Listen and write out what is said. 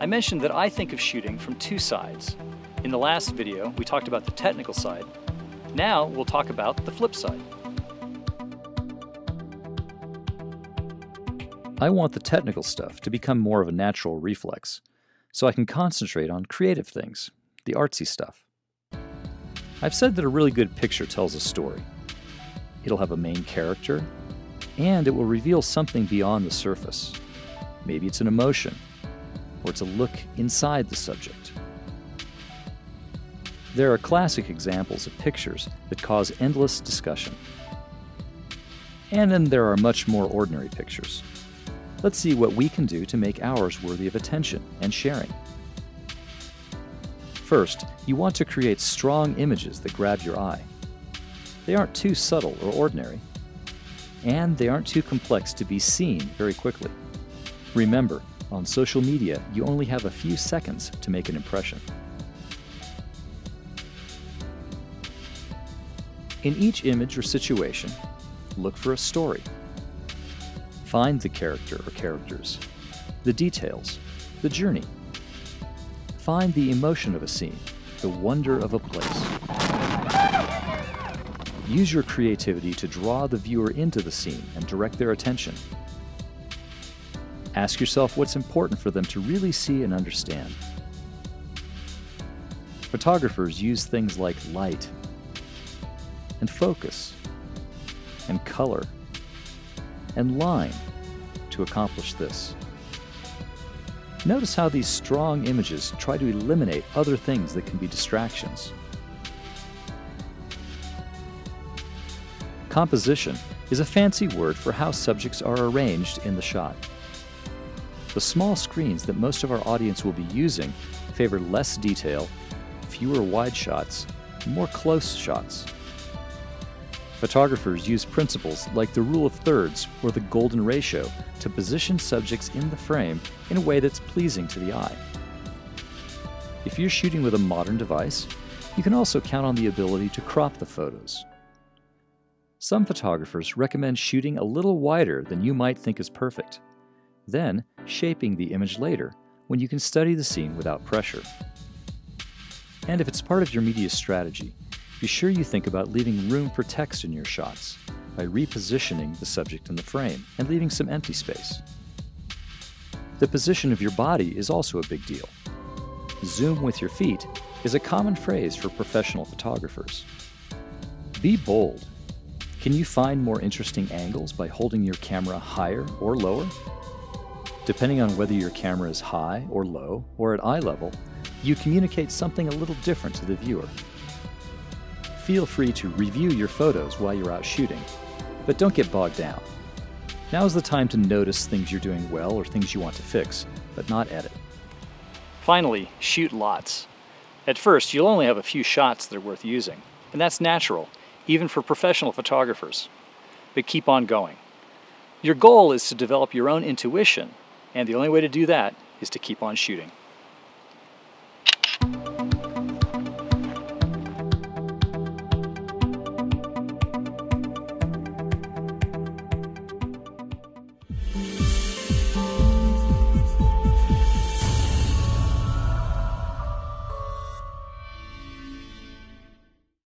mentioned that I think of shooting from two sides. In the last video, we talked about the technical side. Now we'll talk about the flip side. I want the technical stuff to become more of a natural reflex, so I can concentrate on creative things, the artsy stuff. I've said that a really good picture tells a story. It'll have a main character, and it will reveal something beyond the surface. Maybe it's an emotion, or it's a look inside the subject. There are classic examples of pictures that cause endless discussion. And then there are much more ordinary pictures. Let's see what we can do to make ours worthy of attention and sharing. First, you want to create strong images that grab your eye. They aren't too subtle or ordinary, and they aren't too complex to be seen very quickly. Remember, on social media, you only have a few seconds to make an impression. In each image or situation, look for a story. Find the character or characters, the details, the journey. Find the emotion of a scene, the wonder of a place. Use your creativity to draw the viewer into the scene and direct their attention. Ask yourself what's important for them to really see and understand. Photographers use things like light and focus and color and line to accomplish this. Notice how these strong images try to eliminate other things that can be distractions. Composition is a fancy word for how subjects are arranged in the shot. The small screens that most of our audience will be using favor less detail, fewer wide shots, more close shots. Photographers use principles like the rule of thirds or the golden ratio to position subjects in the frame in a way that's pleasing to the eye. If you're shooting with a modern device, you can also count on the ability to crop the photos. Some photographers recommend shooting a little wider than you might think is perfect, then shaping the image later when you can study the scene without pressure. And if it's part of your media strategy, be sure you think about leaving room for text in your shots by repositioning the subject in the frame and leaving some empty space. The position of your body is also a big deal. Zoom with your feet is a common phrase for professional photographers. Be bold. Can you find more interesting angles by holding your camera higher or lower? Depending on whether your camera is high or low or at eye level, you communicate something a little different to the viewer. Feel free to review your photos while you're out shooting, but don't get bogged down. Now is the time to notice things you're doing well or things you want to fix, but not edit. Finally, shoot lots. At first, you'll only have a few shots that are worth using, and that's natural, even for professional photographers. But keep on going. Your goal is to develop your own intuition, and the only way to do that is to keep on shooting.